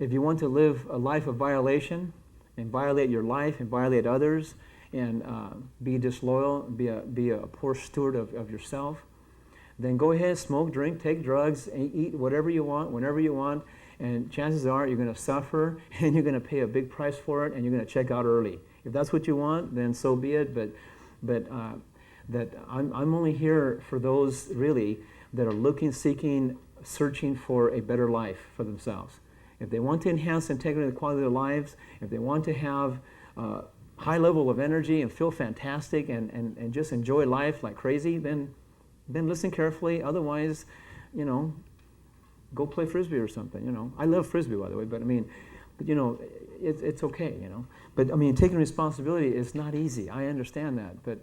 if you want to live a life of violation and violate your life and violate others and be disloyal, be a poor steward of yourself, then go ahead, smoke, drink, take drugs, and eat whatever you want, whenever you want, and chances are you're going to suffer and you're going to pay a big price for it and you're going to check out early. If that's what you want, then so be it, but I'm only here for those really that are looking, seeking, searching for a better life for themselves. If they want to enhance the integrity and the quality of their lives, if they want to have a high level of energy and feel fantastic and just enjoy life like crazy, then listen carefully. Otherwise, go play Frisbee or something, I love Frisbee, by the way, but it's okay, But, taking responsibility is not easy. I understand that, but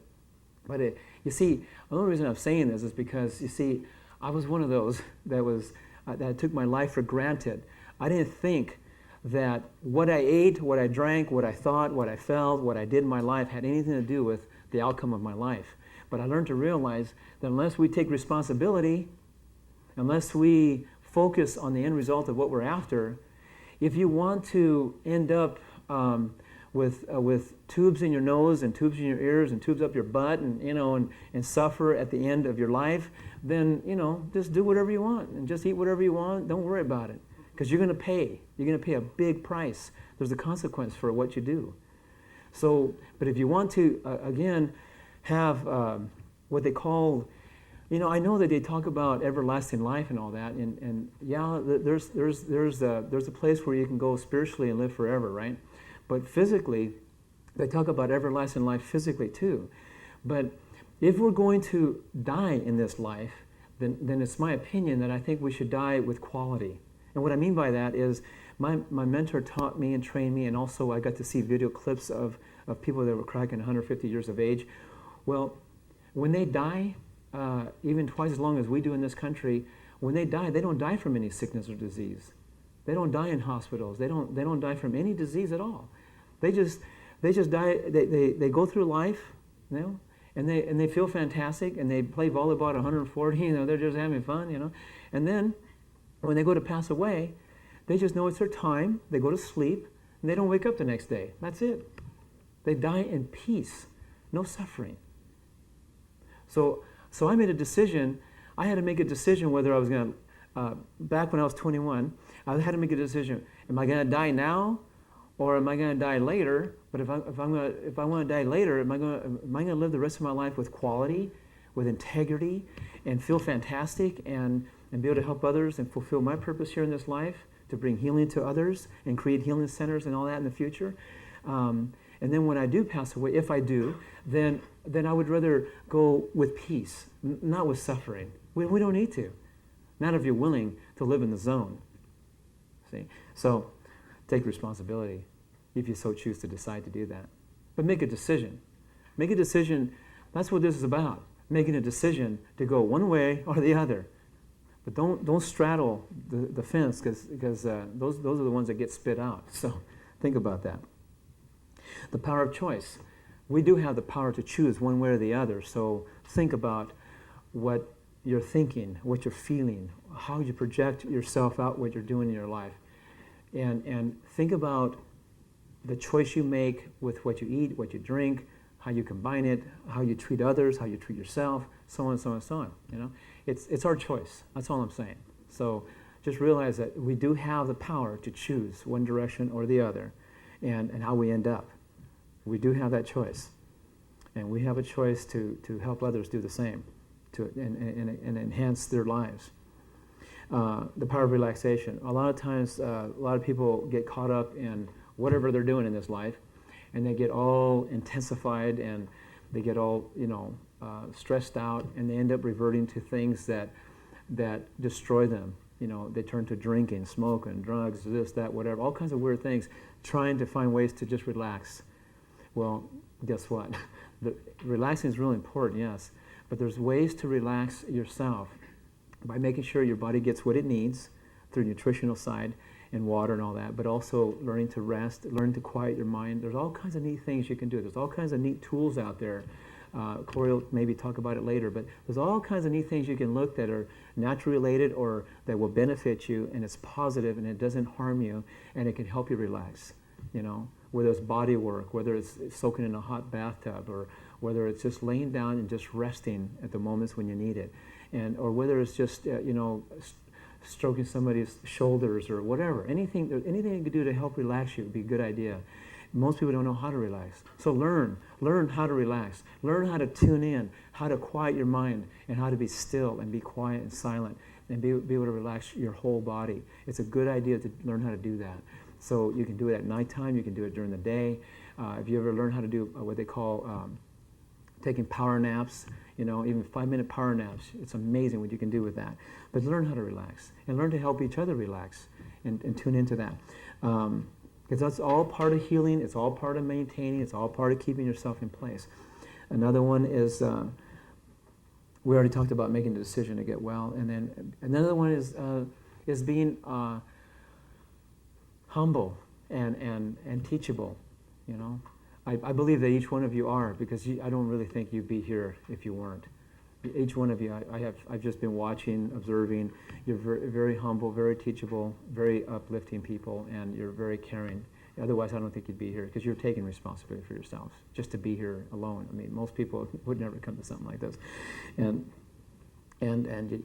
you see, the only reason I'm saying this is because, you see, I was one of those that took my life for granted. I didn't think that what I ate, what I drank, what I thought, what I felt, what I did in my life had anything to do with the outcome of my life. But I learned to realize that unless we take responsibility, unless we focus on the end result of what we're after, if you want to end up with tubes in your nose and tubes in your ears and tubes up your butt and suffer at the end of your life, then just do whatever you want and just eat whatever you want. Don't worry about it, because you're going to pay. You're going to pay a big price. There's a consequence for what you do. So, but if you want to again have what they call, I know that they talk about everlasting life and all that, and yeah, there's a place where you can go spiritually and live forever, right? But physically, they talk about everlasting life physically too. But if we're going to die in this life, then it's my opinion that I think we should die with quality. And what I mean by that is my mentor taught me and trained me, and also I got to see video clips of people that were cracking 150 years of age. Well, when they die, even twice as long as we do in this country, when they die, they don't die from any sickness or disease. They don't die in hospitals. They don't die from any disease at all. They just die. They go through life, and they feel fantastic, and they play volleyball at 140. They're just having fun, And then when they go to pass away, they just know it's their time. They go to sleep, and they don't wake up the next day. That's it. They die in peace, no suffering. So I made a decision. I had to make a decision whether I was going to, back when I was 21, I had to make a decision. Am I going to die now, or am I going to die later? But if I want to die later, am I going to live the rest of my life with quality, with integrity, and feel fantastic, and be able to help others and fulfill my purpose here in this life, to bring healing to others and create healing centers and all that in the future? And then when I do pass away, if I do, then I would rather go with peace, not with suffering. We don't need to. Not if you're willing to live in the zone. See? So take responsibility if you so choose to decide to do that. But make a decision. Make a decision. That's what this is about. Making a decision to go one way or the other. But don't straddle the fence, because those are the ones that get spit out. So think about that. The power of choice. We do have the power to choose one way or the other. So think about what you're thinking, what you're feeling, how you project yourself out, what you're doing in your life. And think about the choice you make with what you eat, what you drink, how you combine it, how you treat others, how you treat yourself, so on and so on and so on. It's our choice. That's all I'm saying. So just realize that we do have the power to choose one direction or the other, and how we end up. We do have that choice. And we have a choice to help others do the same, and enhance their lives. The power of relaxation. A lot of times, a lot of people get caught up in whatever they're doing in this life, and they get all intensified, and they get all stressed out, and they end up reverting to things that destroy them. They turn to drinking, smoking, drugs, this, that, whatever, all kinds of weird things, trying to find ways to just relax. Well, guess what? Relaxing is really important, yes, but there's ways to relax yourself by making sure your body gets what it needs through nutritional side and water and all that, but also learning to rest, learn to quiet your mind. There's all kinds of neat things you can do. There's all kinds of neat tools out there. Corey will maybe talk about it later, but there's all kinds of neat things you can look that are natural related or that will benefit you, and it's positive and it doesn't harm you, and it can help you relax, you know, whether it's body work, whether it's soaking in a hot bathtub, or whether it's just laying down and just resting at the moments when you need it, and or whether it's just you know, stroking somebody's shoulders or whatever. Anything you can do to help relax you would be a good idea. Most people don't know how to relax. So learn how to relax. Learn how to tune in, how to quiet your mind, and how to be still and be quiet and silent and be able to relax your whole body. It's a good idea to learn how to do that. So you can do it at nighttime, you can do it during the day. If you ever learn how to do what they call taking power naps, you know, even 5-minute power naps, it's amazing what you can do with that. But learn how to relax and learn to help each other relax and tune into that. Because that's all part of healing, it's all part of maintaining, it's all part of keeping yourself in place. Another one is, we already talked about making the decision to get well, and then another one is being humble and teachable, you know. I believe that each one of you are, because I don't really think you'd be here if you weren't. Each one of you, I've just been watching, observing. You're very, very humble, very teachable, very uplifting people, and you're very caring. Otherwise, I don't think you'd be here, because you're taking responsibility for yourselves just to be here alone. I mean, most people would never come to something like this,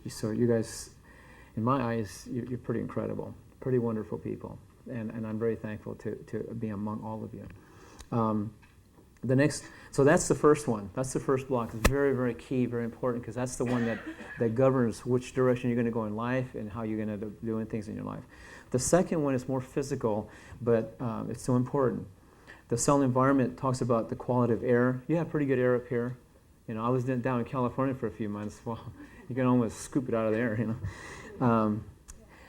so you guys, in my eyes, you're pretty incredible, pretty wonderful people, and I'm very thankful to be among all of you. So that's the first one. That's the first block. It's very, very key, very important, because that's the one that governs which direction you're going to go in life and how you're going to be doing things in your life. The second one is more physical, but it's so important. The cell environment talks about the quality of air. You have pretty good air up here. You know, I was down in California for a few months. Well, you can almost scoop it out of the air, you know.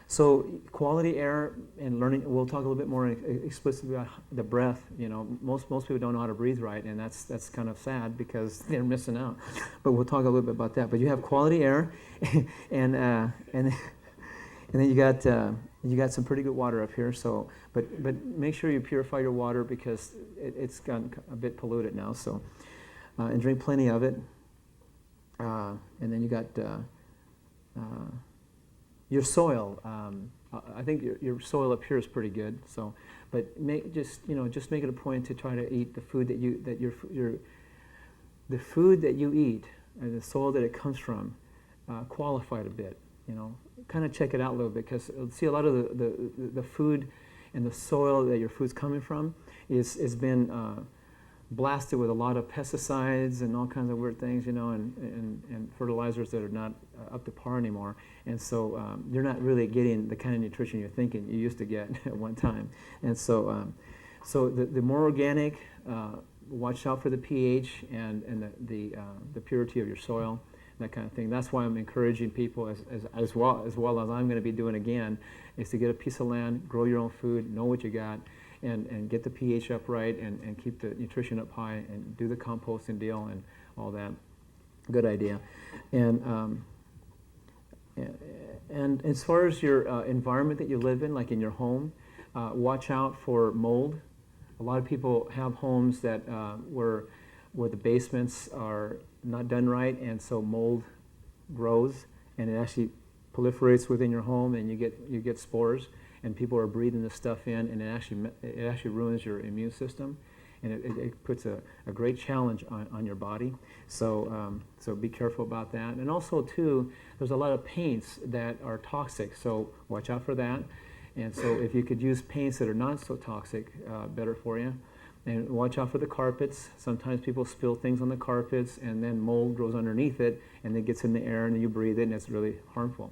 So quality air and learning, we'll talk a little bit more explicitly about the breath. You know, most people don't know how to breathe right, and that's kind of sad because they're missing out. But we'll talk a little bit about that. But you have quality air, and then you got some pretty good water up here. So, but make sure you purify your water, because it's gotten a bit polluted now. So, and drink plenty of it. And then you got. Your soil, I think your soil up here is pretty good. So, but just make it a point to try to eat the food the food that you eat, and the soil that it comes from, qualified a bit. You know, kind of check it out a little bit, because see, a lot of the food and the soil that your food's coming from is been blasted with a lot of pesticides and all kinds of weird things, you know, and fertilizers that are not up to par anymore. And so you're not really getting the kind of nutrition you're thinking you used to get at one time. And so the more organic, watch out for the pH and the purity of your soil, that kind of thing. That's why I'm encouraging people, as well as I'm going to be doing again, is to get a piece of land, grow your own food, know what you got, and get the pH up right, and keep the nutrition up high, and do the composting deal and all that. Good idea. And as far as your environment that you live in, like in your home, watch out for mold. A lot of people have homes that where the basements are not done right, and so mold grows, and it actually proliferates within your home, and you get spores, and people are breathing this stuff in, and it actually ruins your immune system, and it puts a great challenge on your body. So be careful about that. And also too, there's a lot of paints that are toxic, so watch out for that. And so if you could use paints that are not so toxic, better for you. And watch out for the carpets. Sometimes people spill things on the carpets, and then mold grows underneath it, and it gets in the air, and then you breathe it, and it's really harmful.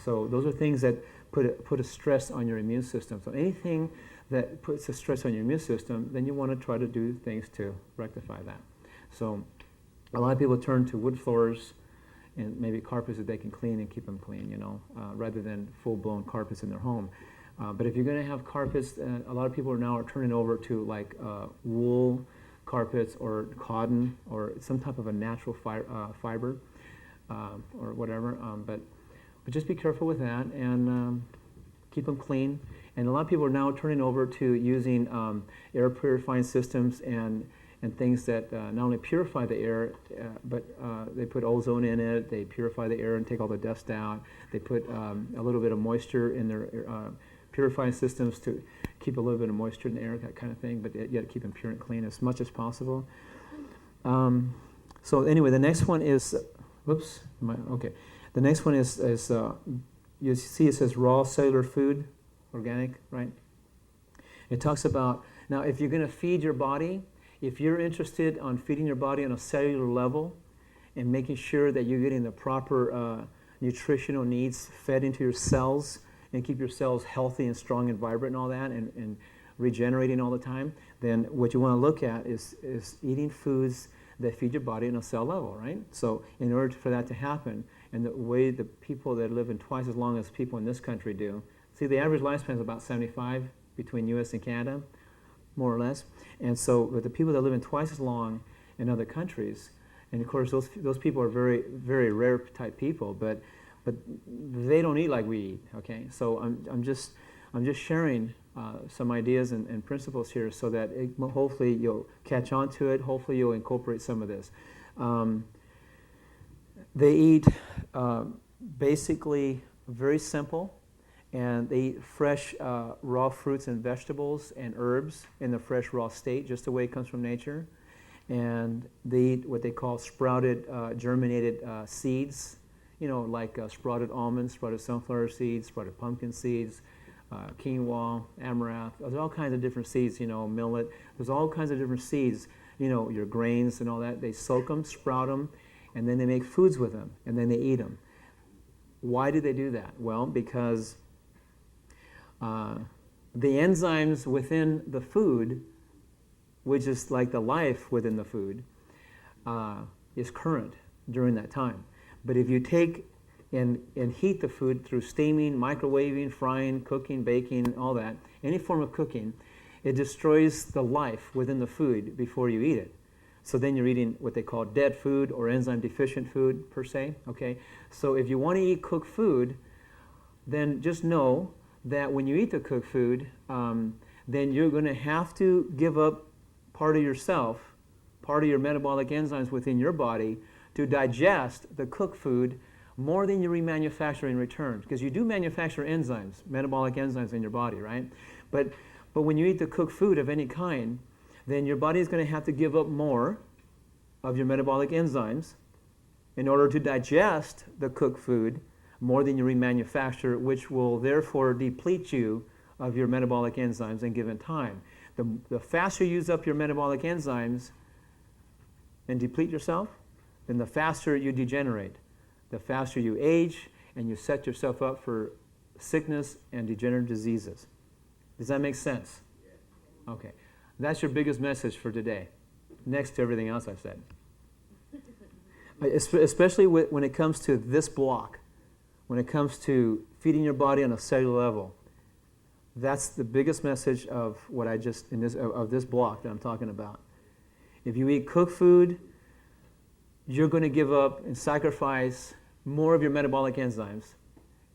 So those are things that put a stress on your immune system. So anything that puts a stress on your immune system, then you want to try to do things to rectify that. So a lot of people turn to wood floors and maybe carpets that they can clean and keep them clean, you know, rather than full-blown carpets in their home. But if you're going to have carpets, a lot of people now are turning over to like wool carpets or cotton or some type of a natural fiber or whatever. But just be careful with that, and keep them clean. And a lot of people are now turning over to using air purifying systems and and things that not only purify the air, but they put ozone in it, they purify the air and take all the dust out. They put a little bit of moisture in their purifying systems to keep a little bit of moisture in the air, that kind of thing, but yet keep them pure and clean as much as possible. So anyway, the next one is, okay. The next one is you see it says raw cellular food, organic, right? It talks about, now if you're going to feed your body, if you're interested on feeding your body on a cellular level and making sure that you're getting the proper nutritional needs fed into your cells and keep your cells healthy and strong and vibrant and all that and regenerating all the time, then what you want to look at is eating foods that feed your body on a cell level, right? So in order for that to happen, and the way the people that live in twice as long as people in this country do, see the average lifespan is about 75 between U.S. and Canada, more or less. And so with the people that live in twice as long in other countries, and of course those people are very, very rare type people, but they don't eat like we eat, okay? So I'm just sharing some ideas and principles here so that hopefully you'll catch on to it, hopefully you'll incorporate some of this. They eat basically very simple, and they eat fresh raw fruits and vegetables and herbs in the fresh raw state, just the way it comes from nature. And they eat what they call sprouted, germinated seeds, like sprouted almonds, sprouted sunflower seeds, sprouted pumpkin seeds, quinoa, amaranth. There's all kinds of different seeds, millet. There's all kinds of different seeds, your grains and all that. They soak them, sprout them, and then they make foods with them, and then they eat them. Why do they do that? Well, because the enzymes within the food, which is like the life within the food, is current during that time. But if you take and heat the food through steaming, microwaving, frying, cooking, baking, all that, any form of cooking, it destroys the life within the food before you eat it. So then you're eating what they call dead food or enzyme deficient food per se, okay? So if you want to eat cooked food, then just know that when you eat the cooked food, then you're going to have to give up part of yourself, part of your metabolic enzymes within your body to digest the cooked food more than you remanufacture in return. Because you do manufacture enzymes, metabolic enzymes in your body, right? But when you eat the cooked food of any kind, then your body is going to have to give up more of your metabolic enzymes in order to digest the cooked food more than you remanufacture, which will therefore deplete you of your metabolic enzymes in given time. The faster you use up your metabolic enzymes and deplete yourself, then the faster you degenerate. The faster you age, and you set yourself up for sickness and degenerative diseases. Does that make sense? Okay. That's your biggest message for today, next to everything else I've said. Especially when it comes to this block, when it comes to feeding your body on a cellular level. That's the biggest message of what I just, of this block that I'm talking about. If you eat cooked food, you're going to give up and sacrifice more of your metabolic enzymes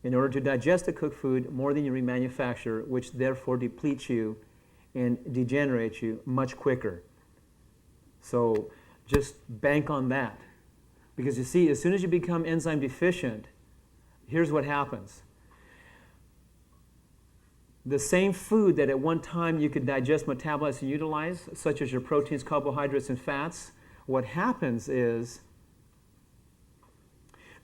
in order to digest the cooked food more than you remanufacture, which therefore depletes you and degenerates you much quicker. So just bank on that. Because you see, as soon as you become enzyme deficient, here's what happens. The same food that at one time you could digest, metabolize, and utilize, such as your proteins, carbohydrates, and fats, what happens is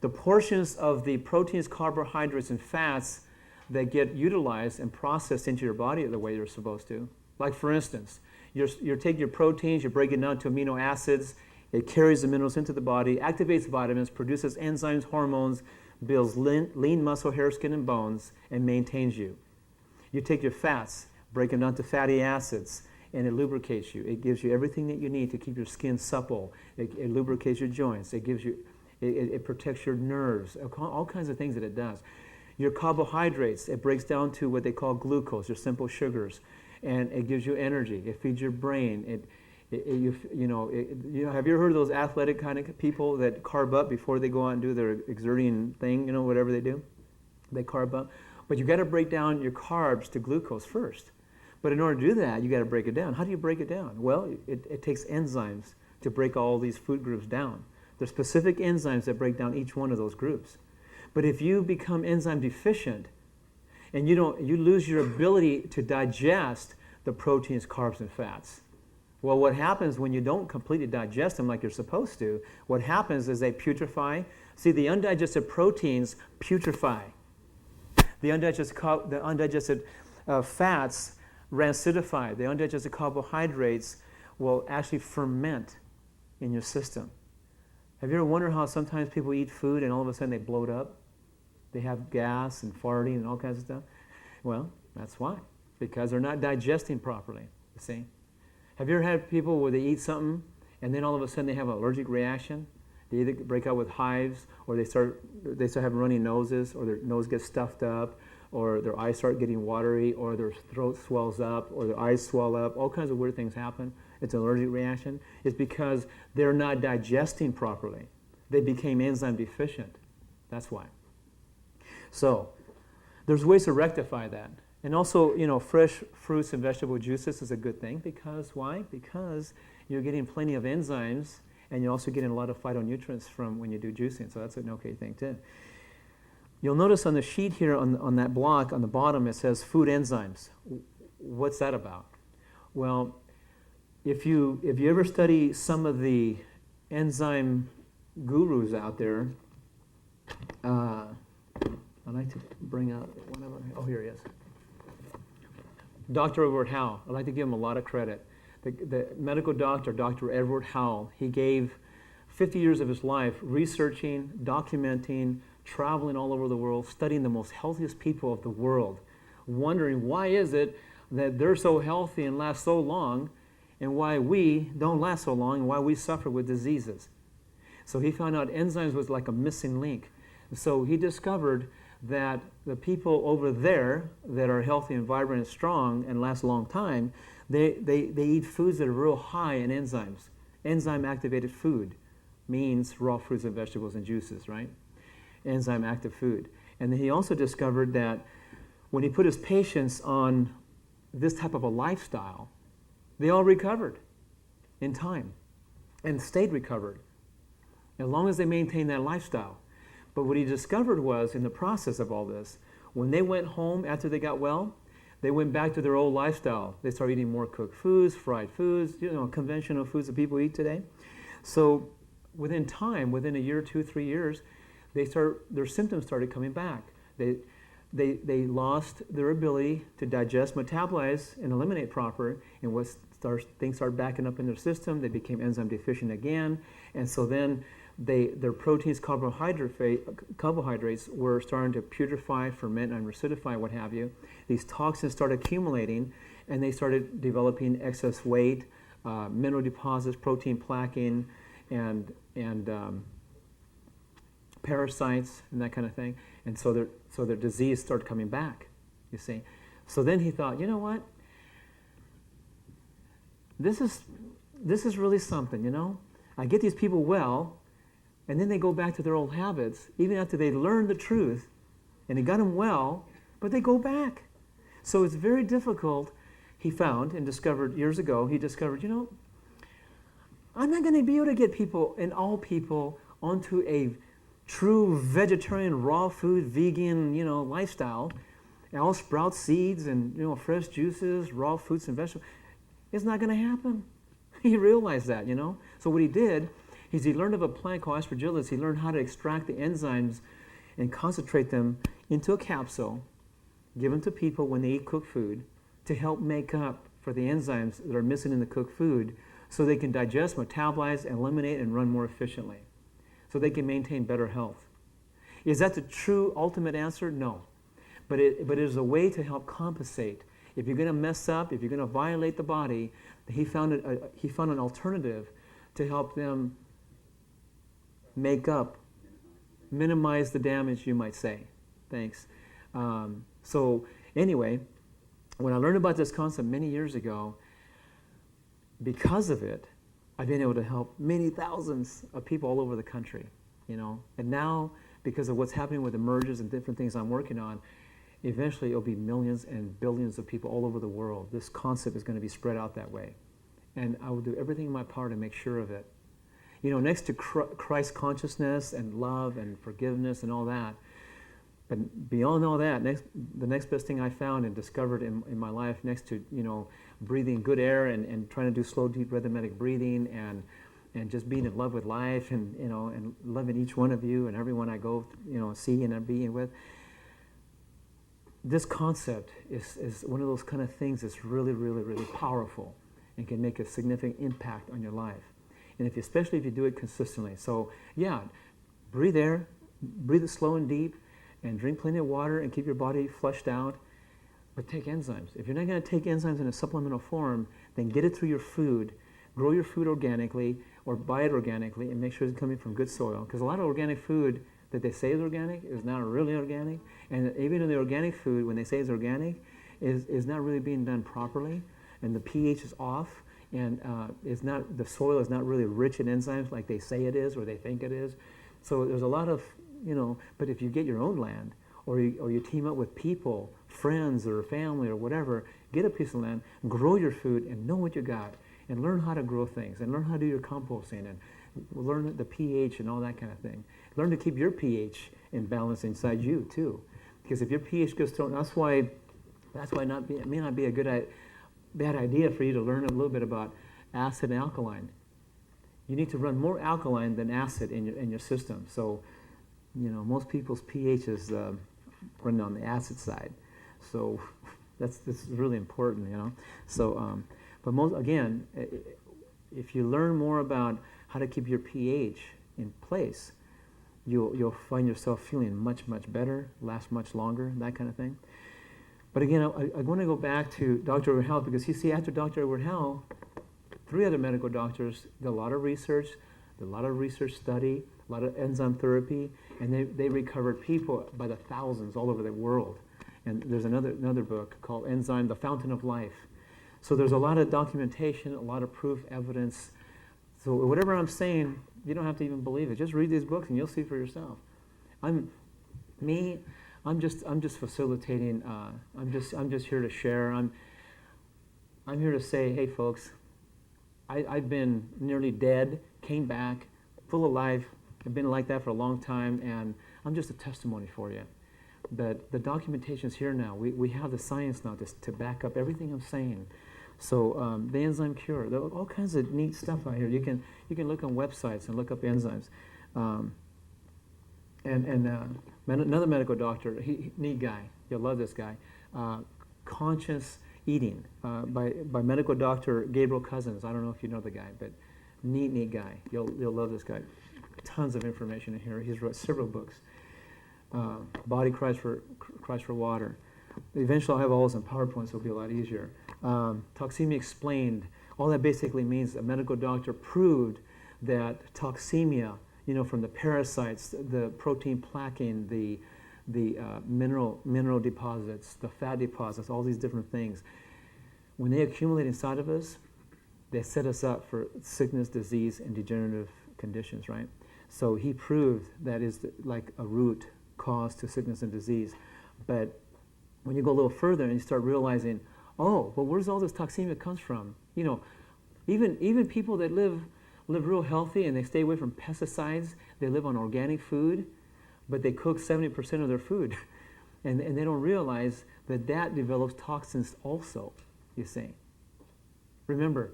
the portions of the proteins, carbohydrates, and fats that get utilized and processed into your body the way they're supposed to. Like for instance, you take your proteins, you break it down to amino acids, it carries the minerals into the body, activates vitamins, produces enzymes, hormones, builds lean muscle, hair, skin, and bones, and maintains you. You take your fats, break them down to fatty acids, and it lubricates you. It gives you everything that you need to keep your skin supple. It lubricates your joints. It gives you, it protects your nerves, all kinds of things that it does. Your carbohydrates, it breaks down to what they call glucose, your simple sugars, and it gives you energy. It feeds your brain. Have you ever heard of those athletic kind of people that carb up before they go out and do their exerting thing, whatever they do? They carb up. But you've got to break down your carbs to glucose first. But in order to do that, you got to break it down. How do you break it down? Well, it takes enzymes to break all these food groups down. There's specific enzymes that break down each one of those groups. But if you become enzyme deficient and you lose your ability to digest the proteins, carbs, and fats. Well, what happens when you don't completely digest them like you're supposed to, what happens is they putrefy. See, the undigested proteins putrefy. The undigested fats rancidify. The undigested carbohydrates will actually ferment in your system. Have you ever wondered how sometimes people eat food and all of a sudden they bloat up? They have gas and farting and all kinds of stuff. Well, that's why. Because they're not digesting properly, you see. Have you ever had people where they eat something and then all of a sudden they have an allergic reaction? They either break out with hives, or they start having runny noses, or their nose gets stuffed up, or their eyes start getting watery, or their throat swells up, or their eyes swell up. All kinds of weird things happen. It's an allergic reaction. It's because they're not digesting properly. They became enzyme deficient. That's why. So there's ways to rectify that. And also, fresh fruits and vegetable juices is a good thing. Because why? Because you're getting plenty of enzymes, and you're also getting a lot of phytonutrients from when you do juicing. So that's an okay thing too. You'll notice on the sheet here on that block on the bottom, it says food enzymes. What's that about? Well, if you ever study some of the enzyme gurus out there, I like to bring up one of them. Oh, here he is. Dr. Edward Howell. I'd like to give him a lot of credit. The medical doctor, Dr. Edward Howell, he gave 50 years of his life researching, documenting, traveling all over the world, studying the most healthiest people of the world, wondering why is it that they're so healthy and last so long, and why we don't last so long, and why we suffer with diseases. So he found out enzymes was like a missing link. So he discovered that the people over there that are healthy and vibrant and strong and last a long time, they eat foods that are real high in enzymes. Enzyme-activated food means raw fruits and vegetables and juices, right? Enzyme-active food. And then he also discovered that when he put his patients on this type of a lifestyle, they all recovered in time and stayed recovered as long as they maintained that lifestyle. But what he discovered was, in the process of all this, when they went home after they got well, they went back to their old lifestyle. They started eating more cooked foods, fried foods, conventional foods that people eat today. So within time, within a year, 2, 3 years, their symptoms started coming back. They lost their ability to digest, metabolize, and eliminate proper, and things started backing up in their system. They became enzyme deficient again, and so then their proteins, carbohydrates were starting to putrefy, ferment, and recidify, what have you. These toxins started accumulating, and they started developing excess weight, mineral deposits, protein plaquing, and parasites, and that kind of thing. And so their disease started coming back, you see. So then he thought, you know what? This is really something, I get these people well, and then they go back to their old habits, even after they learned the truth, and they got them well, but they go back. So it's very difficult, he found and discovered years ago, I'm not going to be able to get all people onto a true vegetarian, raw food, vegan, lifestyle, and all sprout seeds and, fresh juices, raw fruits and vegetables. It's not going to happen. He realized that, So what he did is he learned of a plant called aspergillus. He learned how to extract the enzymes and concentrate them into a capsule, give them to people when they eat cooked food to help make up for the enzymes that are missing in the cooked food so they can digest, metabolize, eliminate, and run more efficiently so they can maintain better health. Is that the true ultimate answer? No. But it is a way to help compensate. If you're going to mess up, if you're going to violate the body, he found an alternative to help them make up, minimize the damage, you might say. Thanks. So anyway, when I learned about this concept many years ago, because of it, I've been able to help many thousands of people all over the country, And now, because of what's happening with the mergers and different things I'm working on, eventually it'll be millions and billions of people all over the world. This concept is going to be spread out that way. And I will do everything in my power to make sure of it. You know, next to Christ consciousness and love and forgiveness and all that, but beyond all that, the next best thing I found and discovered in my life, next to, you know, breathing good air and trying to do slow, deep rhythmic breathing and just being in love with life and, you know, and loving each one of you and everyone I go, you know, see and I'm being with. This concept is one of those kind of things that's really, really, really powerful and can make a significant impact on your life. And especially if you do it consistently. So yeah, breathe air, breathe it slow and deep, and drink plenty of water and keep your body flushed out. But take enzymes. If you're not going to take enzymes in a supplemental form, then get it through your food, grow your food organically, or buy it organically, and make sure it's coming from good soil. Because a lot of organic food that they say is organic is not really organic. And even in the organic food, when they say it's organic, is not really being done properly. And the pH is off. And the soil is not really rich in enzymes like they say it is or they think it is. So there's a lot of, you know, but if you get your own land or you team up with people, friends or family or whatever, get a piece of land, grow your food and know what you got and learn how to grow things and learn how to do your composting and learn the pH and all that kind of thing. Learn to keep your pH in balance inside you too. Because if your pH goes thrown, that's why it may not be a bad idea for you to learn a little bit about acid and alkaline. You need to run more alkaline than acid in your system. So, you know, most people's pH is running on the acid side. So this is really important, you know. So, but again, if you learn more about how to keep your pH in place, you'll find yourself feeling much, much better, last much longer, that kind of thing. But again, I want to go back to Dr. Edward Howell because you see, after Dr. Edward Howell, 3 other medical doctors did a lot of research, study, a lot of enzyme therapy, and they recovered people by the thousands all over the world. And there's another book called Enzyme, The Fountain of Life. So there's a lot of documentation, a lot of proof, evidence. So whatever I'm saying, you don't have to even believe it. Just read these books and you'll see for yourself. I'm just facilitating. I'm just here to share. I'm here to say, hey folks, I've been nearly dead, came back, full of life. I've been like that for a long time, and I'm just a testimony for you. But the documentation's here now. We have the science now to back up everything I'm saying. So the enzyme cure, there are all kinds of neat stuff out here. You can look on websites and look up enzymes. Another medical doctor, neat guy, you'll love this guy, Conscious Eating by medical doctor Gabriel Cousins. I don't know if you know the guy, but neat guy. You'll love this guy. Tons of information in here. He's wrote several books. Body Cries for Water. Eventually I'll have all those in PowerPoint, so it'll be a lot easier. Toxemia Explained. All that basically means a medical doctor proved that toxemia, you know, from the parasites, the protein plaquing, the mineral deposits, the fat deposits, all these different things, when they accumulate inside of us, they set us up for sickness, disease, and degenerative conditions, right? So he proved that is like a root cause to sickness and disease. But when you go a little further and you start realizing, oh, well, where's all this toxemia comes from? You know, even people that live real healthy and they stay away from pesticides, they live on organic food, but they cook 70% of their food. And they don't realize that develops toxins also, you see. Remember,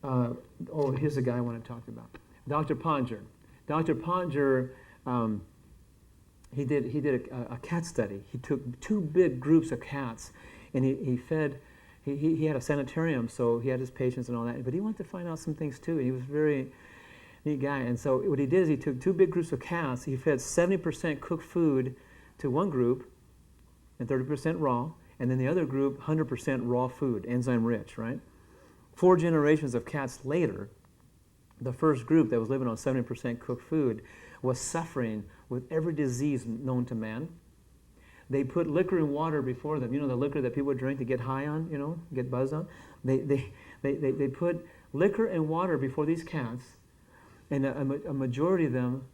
here's the guy I want to talk about. Dr. Ponger. Dr. Ponger, he did a cat study. He took 2 big groups of cats, and he had a sanitarium, so he had his patients and all that, but he wanted to find out some things too, and he was a very neat guy. And so what he did is he took 2 big groups of cats, he fed 70% cooked food to one group and 30% raw, and then the other group 100% raw food, enzyme rich, right? 4 generations of cats later, the first group that was living on 70% cooked food was suffering with every disease known to man. They put liquor and water before them. You know, the liquor that people drink to get high on, you know, get buzzed on? They put liquor and water before these cats, and a majority of them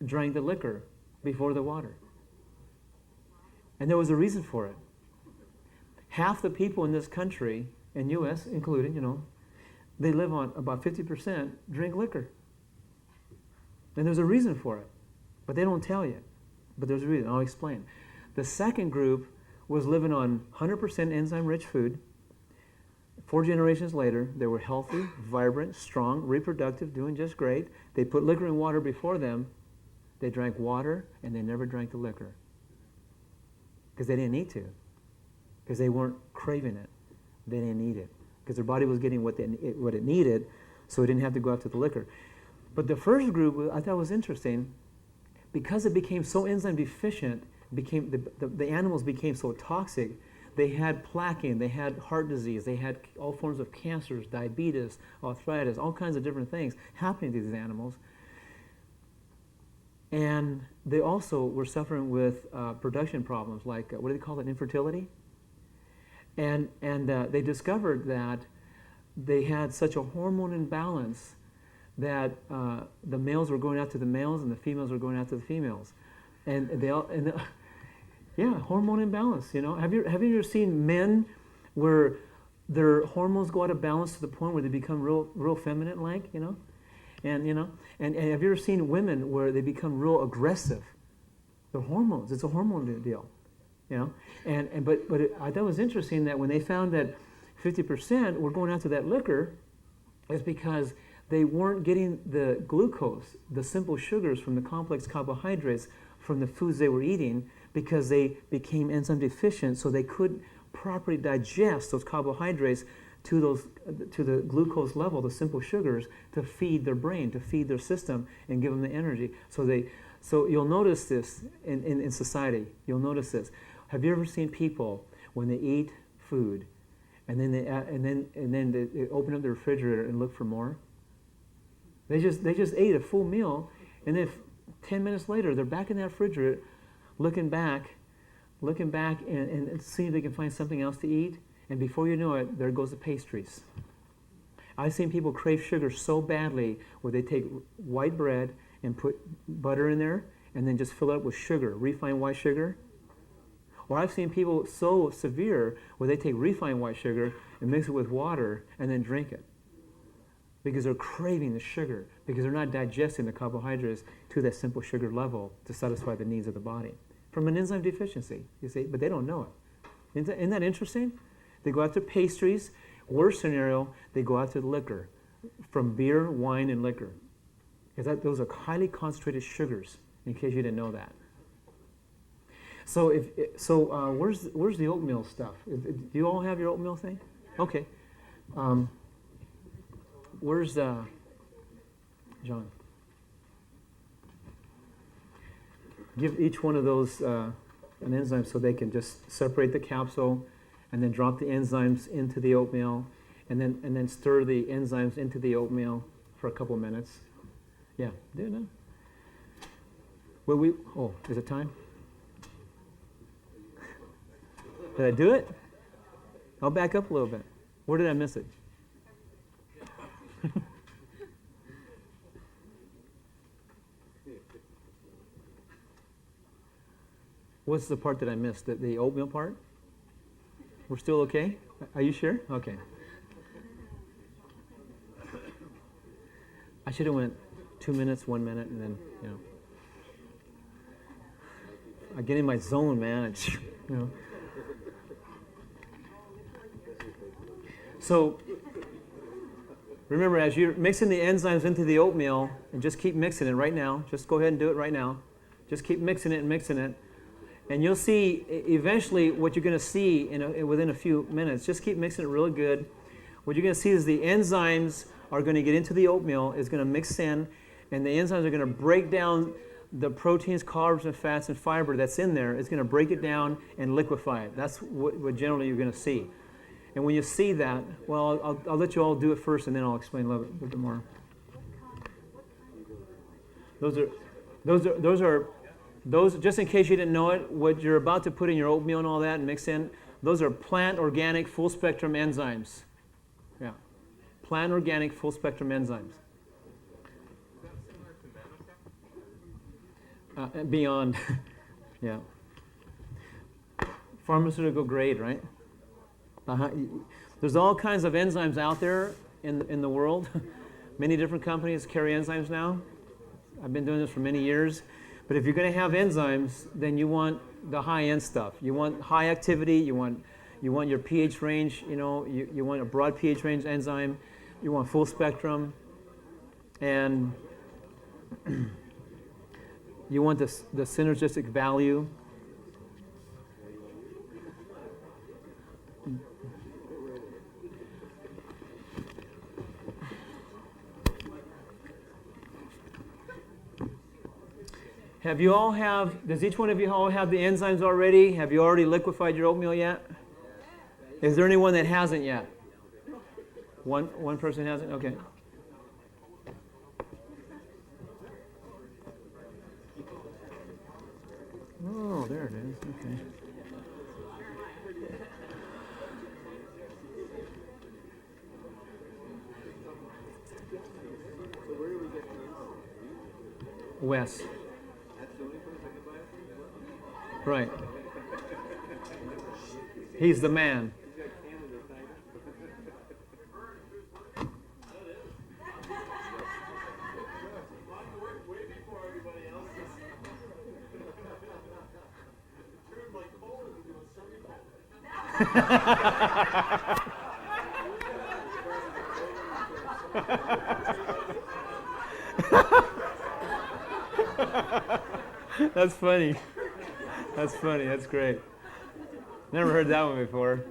drank the liquor before the water. And there was a reason for it. Half the people in this country, and U.S. included, they live on about 50% drink liquor. And there's a reason for it. But they don't tell you. But there's a reason. I'll explain. The second group was living on 100% enzyme-rich food. 4 generations later, they were healthy, vibrant, strong, reproductive, doing just great. They put liquor and water before them. They drank water, and they never drank the liquor. Because they didn't need to. Because they weren't craving it. They didn't need it. Because their body was getting what it needed, so it didn't have to go after the liquor. But the first group, I thought was interesting, because it became so enzyme deficient, the animals became so toxic, they had plaquing, they had heart disease, they had all forms of cancers, diabetes, arthritis, all kinds of different things happening to these animals. And they also were suffering with production problems, like, what do they call it, infertility? And they discovered that they had such a hormone imbalance that the males were going after the males and the females were going after the females. Yeah, hormone imbalance, Have you ever seen men where their hormones go out of balance to the point where they become real feminine-like, And have you ever seen women where they become real aggressive? Their hormones, it's a hormone deal, But I thought it was interesting that when they found that 50% were going after that liquor, it's because they weren't getting the glucose, the simple sugars from the complex carbohydrates from the foods they were eating, because they became enzyme deficient, so they couldn't properly digest those carbohydrates to the glucose level, the simple sugars, to feed their brain, to feed their system, and give them the energy. So you'll notice this in society. You'll notice this. Have you ever seen people when they eat food, and then they open up the refrigerator and look for more? They just ate a full meal, and then 10 minutes later they're back in that refrigerator, looking back, and seeing if they can find something else to eat. And before you know it, there goes the pastries. I've seen people crave sugar so badly where they take white bread and put butter in there and then just fill it up with sugar, refined white sugar. Or I've seen people so severe where they take refined white sugar and mix it with water and then drink it. Because they're craving the sugar, because they're not digesting the carbohydrates to that simple sugar level to satisfy the needs of the body. From an enzyme deficiency, you see, but they don't know it. Isn't that interesting? They go after pastries. Worst scenario, they go after the liquor, from beer, wine, and liquor. Because those are highly concentrated sugars, in case you didn't know that. So where's the oatmeal stuff? Do you all have your oatmeal thing? Okay. Where's John? Give each one of those an enzyme so they can just separate the capsule and then drop the enzymes into the oatmeal and then stir the enzymes into the oatmeal for a couple minutes. Yeah, do it now. Is it time? Did I do it? I'll back up a little bit. Where did I miss it? What's the part that I missed? The oatmeal part? We're still okay? Are you sure? Okay. I should have went 2 minutes, 1 minute, and then, I get in my zone, man. So, remember, as you're mixing the enzymes into the oatmeal, and just keep mixing it right now. Just go ahead and do it right now. Just keep mixing it and mixing it. And you'll see eventually what you're going to see within a few minutes. Just keep mixing it really good. What you're going to see is the enzymes are going to get into the oatmeal, is going to mix in, and the enzymes are going to break down the proteins, carbs, and fats, and fiber that's in there. It's going to break it down and liquefy it. That's what generally you're going to see. And when you see that, well, I'll let you all do it first, and then I'll explain a little bit more. Those, just in case you didn't know it, what you're about to put in your oatmeal and all that and mix in, those are plant organic full spectrum enzymes. Yeah. Plant organic full spectrum enzymes. Beyond, yeah. pharmaceutical grade, right? There's all kinds of enzymes out there in the world. Many different companies carry enzymes now. I've been doing this for many years. But if you're going to have enzymes, then you want the high-end stuff. You want high activity. You want your pH range. You want a broad pH range enzyme. You want full spectrum, and you want the synergistic value. Does each one of you all have the enzymes already? Have you already liquefied your oatmeal yet? Is there anyone that hasn't yet? One person hasn't? Okay. Oh, there it is. Okay. Wes. Right. He's the man. That's funny. That's funny. That's great. Never heard that one before.